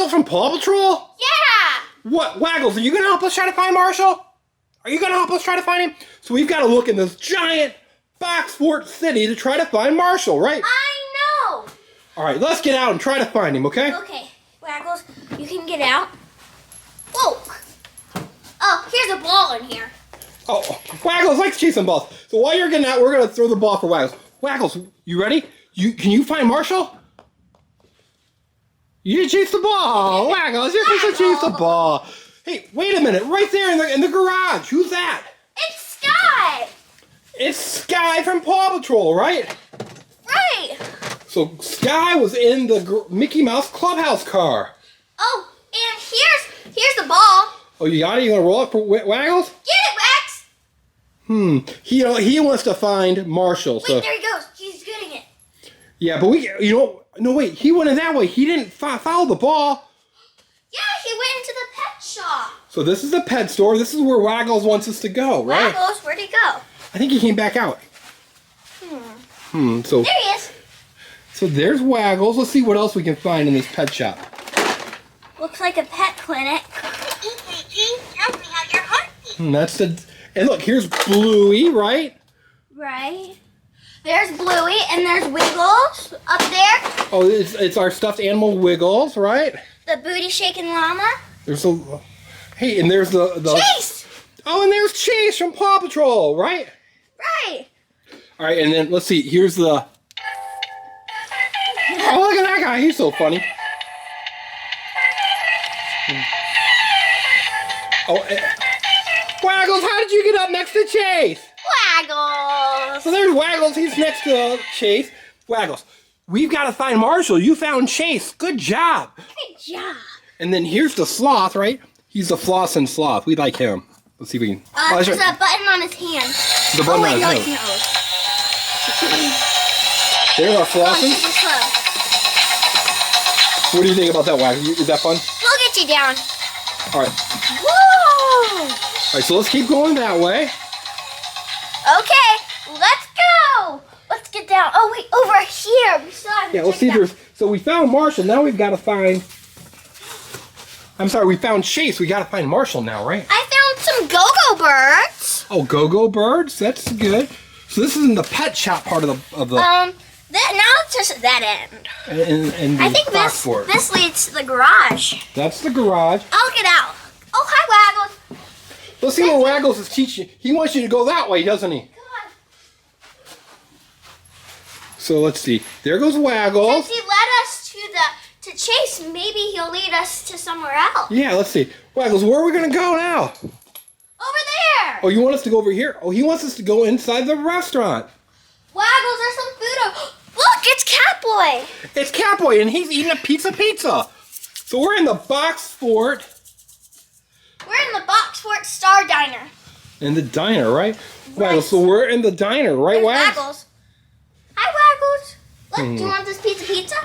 Waggles from Paw Patrol? Yeah! What, Waggles, are you going to help us try to find Marshall? Are you going to help us try to find him? So we've got to look in this giant box fort city to try to find Marshall, right? I know! Alright, let's get out and try to find him, okay? Okay, Waggles, you can get out. Whoa! Oh, here's a ball in here. Oh, Waggles likes chasing balls. So while you're getting out, we're going to throw the ball for Waggles. Waggles, you ready? Can you find Marshall? You chase the ball. Waggles, you're supposed to chase the ball. Hey, wait a minute. Right there in the garage. Who's that? It's Sky. It's Sky from Paw Patrol, right? Right. So Sky was in the Mickey Mouse Clubhouse car. Oh, and here's the ball. Oh, you got it? You want to roll it for Waggles? Get it, Rex. He wants to find Marshall. Wait, so. there he goes. He's getting it. Yeah, but no, wait. He went in that way. He didn't follow the ball. Yeah, he went into the pet shop. So this is the pet store. This is where Waggles wants us to go, right? Waggles, where'd he go? I think he came back out. So there he is. So there's Waggles. Let's see what else we can find in this pet shop. Looks like a pet clinic. Tell me how your heart beats. And look, here's Bluey, right? Right. There's Bluey and there's Wiggles up there. Oh, it's our stuffed animal Wiggles, right? The booty shaking llama. There's hey, and there's the Chase. Oh, and there's Chase from Paw Patrol, right? Right. All right, and then let's see. Here's the. Oh, look at that guy. He's so funny. Oh, Waggles, how did you get up next to Chase? Waggles. So there's Waggles. He's next to Chase. Waggles, we've got to find Marshall. You found Chase. Good job. Good job. And then here's the sloth, right? He's the flossin sloth. We like him. Let's see if we can. There's a button on his hand. The button on his no, nose. his nose. There's our flossin. This is fun. What do you think about that, Waggles? Is that fun? We'll get you down. All right. Woo! All right, so let's keep going that way. Okay, let's go. Let's get down. Oh wait, over here. We still have to Let's see. So we found Marshall. Now we've got to find. I'm sorry, we found Chase. We got to find Marshall now, right? I found some go-go birds. Oh, go-go birds. That's good. So this is in the pet shop part of the. Now it's just at that end. And I think this leads to the garage. That's the garage. I'll get out. Oh, hi, Waggles. Let's see what Waggles is teaching. He wants you to go that way, doesn't he? Come on. So let's see. There goes Waggles. Since he led us to Chase, maybe he'll lead us to somewhere else. Yeah, let's see. Waggles, where are we going to go now? Over there. Oh, you want us to go over here? Oh, he wants us to go inside the restaurant. Waggles, there's some food. Look, it's Catboy. It's Catboy, and he's eating a pizza. So we're in the box fort. We're in the Box Fort Star Diner. In the diner, right? Right. Waggles, so we're in the diner, right, There's Waggles? Waggles. Hi, Waggles. Look, do you want this pizza?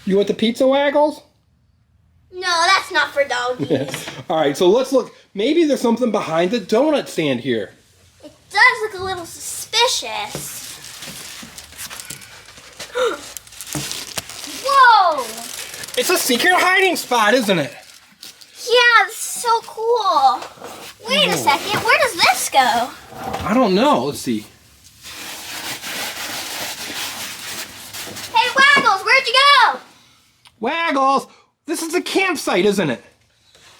You want the pizza, Waggles? No, that's not for doggies. All right, so let's look. Maybe there's something behind the donut stand here. It does look a little suspicious. Whoa! It's a secret hiding spot, isn't it? Yeah, it's so cool. Wait a second, where does this go? I don't know. Let's see. Hey, Waggles, where'd you go? Waggles, this is a campsite, isn't it?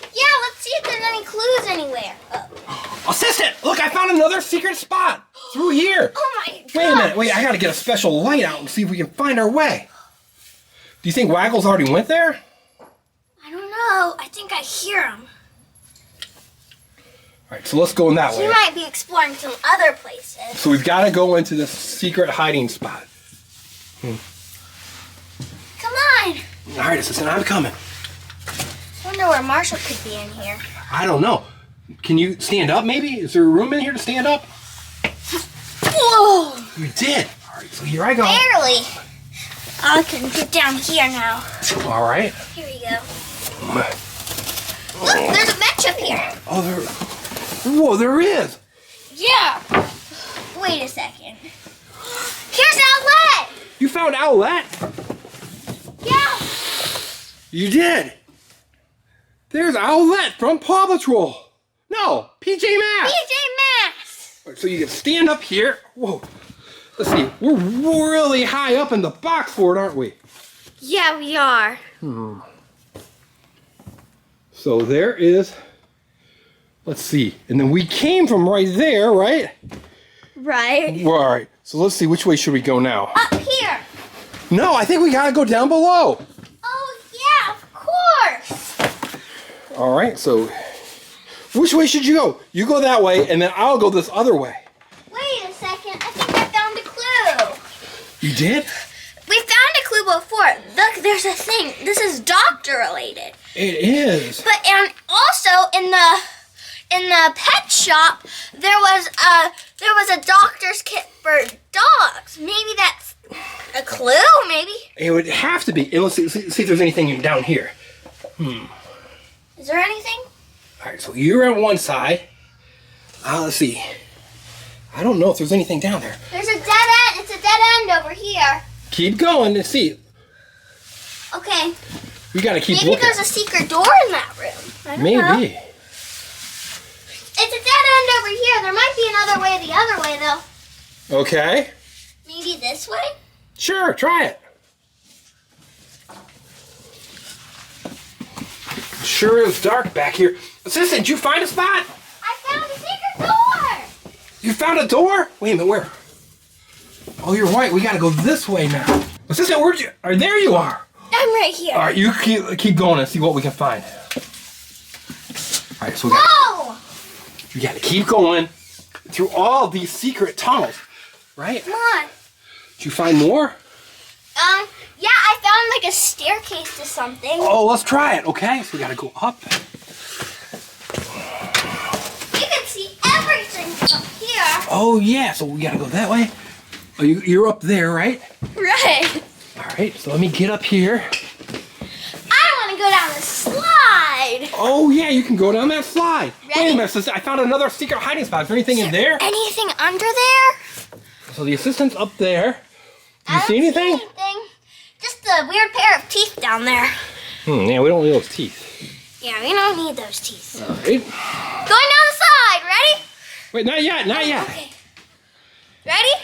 Yeah, let's see if there's any clues anywhere. Assistant, look, I found another secret spot through here. Oh my god. Wait a minute, I gotta get a special light out and see if we can find our way. Do you think Waggles already went there? I don't know. I think I hear him. All right, so let's go in that way. He might be exploring some other places. So we've got to go into this secret hiding spot. Come on. All right, assistant, I'm coming. I wonder where Marshall could be in here. I don't know. Can you stand up, maybe? Is there a room in here to stand up? Whoa! You did. All right, so here I go. Barely. I can get down here now. All right. Here we go. Look, there's a bench up here. Oh, whoa, there is. Yeah. Wait a second. Here's an outlet. You found outlet? Yeah. You did. There's Owlette from Paw Patrol. No, PJ Masks. PJ Masks. All right, so you can stand up here. Whoa. Let's see. We're really high up in the box fort, aren't we? Yeah, we are. So there is. Let's see. And then we came from right there, right? Right. All right. So let's see. Which way should we go now? Up here. No, I think we gotta go down below. Oh, yeah, of course. All right. So which way should you go? You go that way, and then I'll go this other way. Wait a second. I think I found a clue. You did? We found a clue before. Look, there's a thing. This is doctor related. It is. But and also in the pet shop there was a doctor's kit for dogs. Maybe that's a clue. Maybe. It would have to be. And let's see if there's anything down here. Is there anything? All right. So you're on one side. Let's see. I don't know if there's anything down there. There's a dead end. It's a dead end over here. Keep going and see. Okay. We gotta keep Maybe looking. there's a secret door in that room. I don't know. Maybe. It's a dead end over here. There might be another way the other way, though. Okay. Maybe this way? Sure, try it. Sure is dark back here. Assistant, did you find a spot? I found a secret door! You found a door? Wait a minute, where? Oh, you're right. We gotta go this way now. Assistant, where'd you? There you are. I'm right here. All right, you keep going and see what we can find. All right, so we gotta keep going through all these secret tunnels, right? Come on. Did you find more? Yeah, I found like a staircase to something. Oh, let's try it, okay? So we gotta go up. You can see everything up here. Oh, yeah, so we gotta go that way. Oh, you're up there, right? Right. All right, so let me get up here. I want to go down the slide. Oh, yeah, you can go down that slide. Ready? Wait a minute, sister, I found another secret hiding spot. Is there anything in there? Anything under there? So the assistant's up there. Do you I see don't anything? Just a weird pair of teeth down there. Yeah, we don't need those teeth. Yeah, we don't need those teeth. All right. Going down the slide. Ready? Wait, not yet, not yet. Okay. Ready?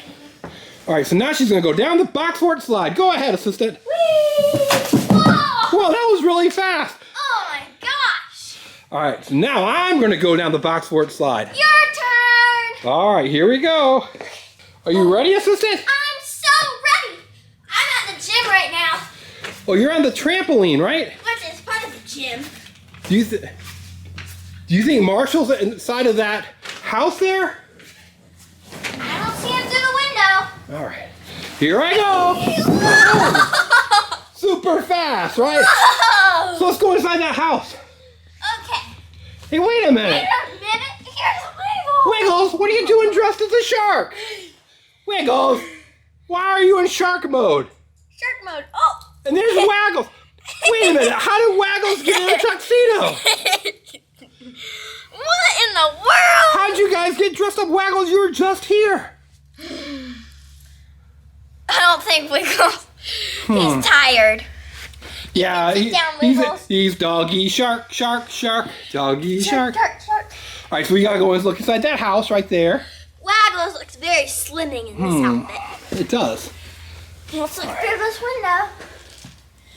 All right, so now she's gonna go down the box fort slide. Go ahead, assistant. Whee! Whoa! Whoa, that was really fast. Oh my gosh! All right, so now I'm gonna go down the box fort slide. Your turn! All right, here we go. Are you ready, assistant? I'm so ready! I'm at the gym right now. Oh, you're on the trampoline, right? Which is part of the gym. Do you think Marshall's inside of that house there? I don't see him through the window. All right, here I go. Super fast, right? Whoa! So let's go inside that house. Okay. Hey, wait a Wait minute. a minute. Here's Wiggles. Wiggles, what are you doing dressed as a shark? Wiggles, why are you in shark mode? Shark mode. Oh. And there's Waggles. Wait a minute, how did Waggles get in a tuxedo? What in the world? How'd you guys get dressed up, Waggles? You were just here. I don't think Wiggles. He's tired. Yeah, Sit down, Wiggles. he's doggy shark, doggy shark. Shark. All right, so we gotta go and look inside that house right there. Waggles looks very slimming in this outfit. It does. Let's look through this window.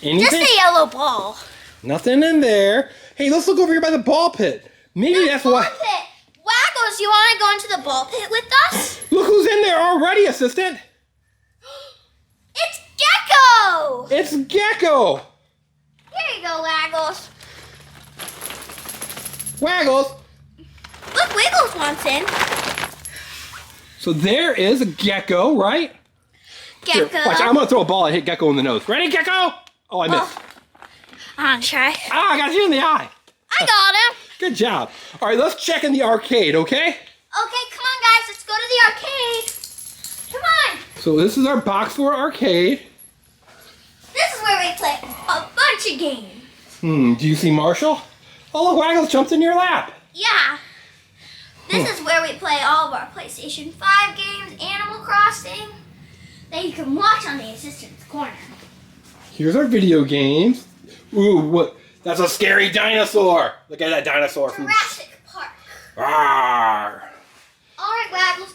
Anything? Just a yellow ball. Nothing in there. Hey, let's look over here by the ball pit. Maybe that's Ball why. pit. Waggles, you want to go into the ball pit with us? Look who's in there already, assistant. It's Gecko! It's Gecko. Here you go, Waggles. Waggles. Look, Wiggles wants in. So there is a Gecko, right? Here, Gecko. watch, I'm gonna throw a ball and hit Gecko in the nose. Ready, Gecko? Oh, I missed. I'm try. Ah, I got you in the eye. I got him. Good job. All right, let's check in the arcade, okay? Okay, come on, guys. Let's go to the arcade. Come on. So this is our box for arcade. This is where we play a bunch of games. Do you see Marshall? Oh, look, Waggles jumped in your lap. Yeah. This is where we play all of our PlayStation 5 games, Animal Crossing, that you can watch on the assistant's corner. Here's our video games. Ooh, what? That's a scary dinosaur. Look at that dinosaur. Jurassic Park. Rawr. All right, Waggles.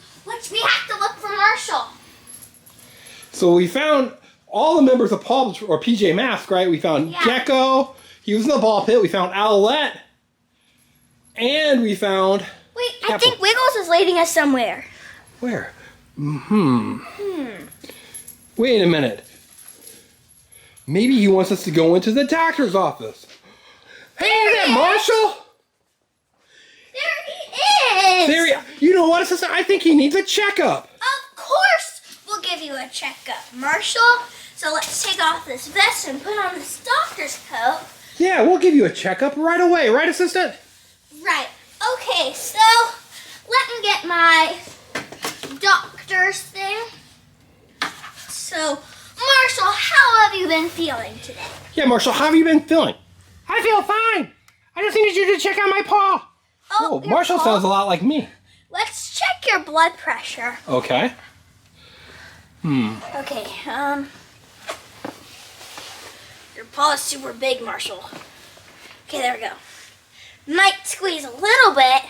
We have to look for Marshall. So we found all the members of Paw Patrol, or PJ Masks, right? We found Gecko. He was in the ball pit. We found Owlette. And we found... Wait, I think Wiggles is leading us somewhere. Where? Wait a minute. Maybe he wants us to go into the doctor's office. Hey, is that Marshall? There he is. There he, you know what, assistant? I think he needs a checkup. Of course, we'll give you a checkup, Marshall. So let's take off this vest and put on this doctor's coat. Yeah, we'll give you a checkup right away, right, assistant? Right. Okay, so let me get my doctor's thing. So, Marshall, how have you been feeling today? Yeah, Marshall, how have you been feeling? I feel fine. I just needed you to check out my paw. Oh, your Marshall paw? sounds a lot like me. Let's check your blood pressure. Okay. Okay, your paw is super big, Marshall. Okay, there we go. Might squeeze a little bit.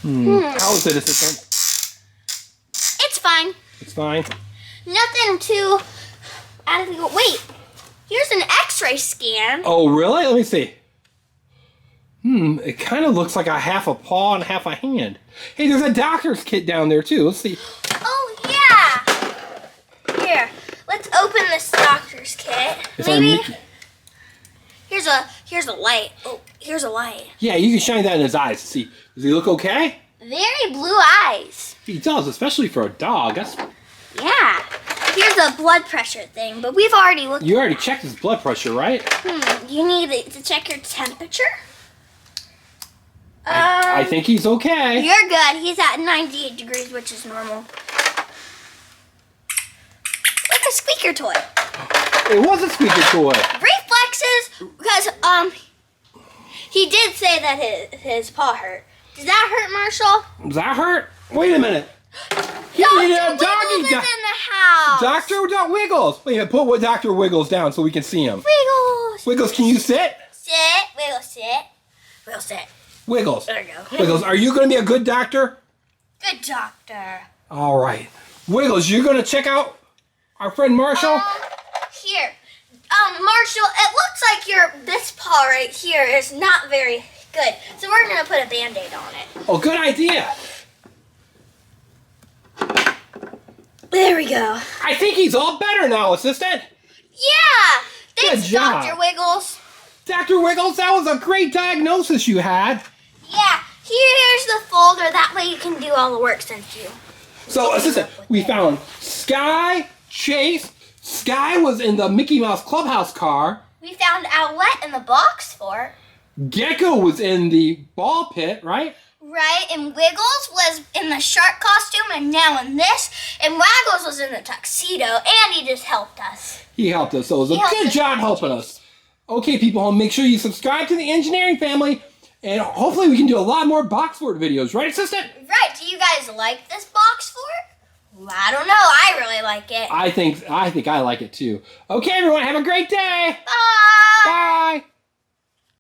How is it, assistant? It's fine. It's fine. Nothing too out of the... Wait, here's an x-ray scan. Oh, really? Let me see. It kind of looks like a half a paw and half a hand. Hey, there's a doctor's kit down there, too. Let's see. Oh, yeah. Here, let's open this doctor's kit. It's our Maybe... Mickey. Here's a light. Oh, here's a light. Yeah, you can shine that in his eyes to see. Does he look okay? Very blue eyes. He does, especially for a dog. Yeah. Here's a blood pressure thing, but we've already looked. You already checked his blood pressure, right? You need to check your temperature? I think he's okay. You're good. He's at 98 degrees, which is normal. Like a squeaker toy. It was a squeaker toy. Reflexes, because he did say that his paw hurt. Does that hurt, Marshall? Does that hurt? Wait a minute. He Dr. needed a Wiggles doggy. is in the house. Dr. Wiggles. Wait a minute, put Dr. Wiggles down so we can see him. Wiggles. Wiggles, can you sit? Sit. Wiggles, sit. Wiggles, sit. Wiggles. There we go. Wiggles, are you going to be a good doctor? Good doctor. All right. Wiggles, you're going to check out our friend Marshall? Here. Marshall, it looks like this paw right here is not very good. So we're going to put a Band-Aid on it. Oh, good idea. There we go. I think he's all better now, assistant. Yeah. Thanks, Good job. Dr. Wiggles. Dr. Wiggles, that was a great diagnosis you had. Yeah. Here's the folder. That way you can do all the work since you. So, assistant, we found Sky, Chase. Sky was in the Mickey Mouse Clubhouse car. We found Owlette in the box fort. Gecko was in the ball pit, right? Right, and Wiggles was in the shark costume and now in this. And Waggles was in the tuxedo and he just helped us. He helped us, so it was a good job helping us. Okay, people, make sure you subscribe to the Engineering Family, and hopefully we can do a lot more box fort videos, right, assistant? Right, do you guys like this box fort? Well, I don't know, I really like it. I think I like it too. Okay, everyone, have a great day. Bye! Bye.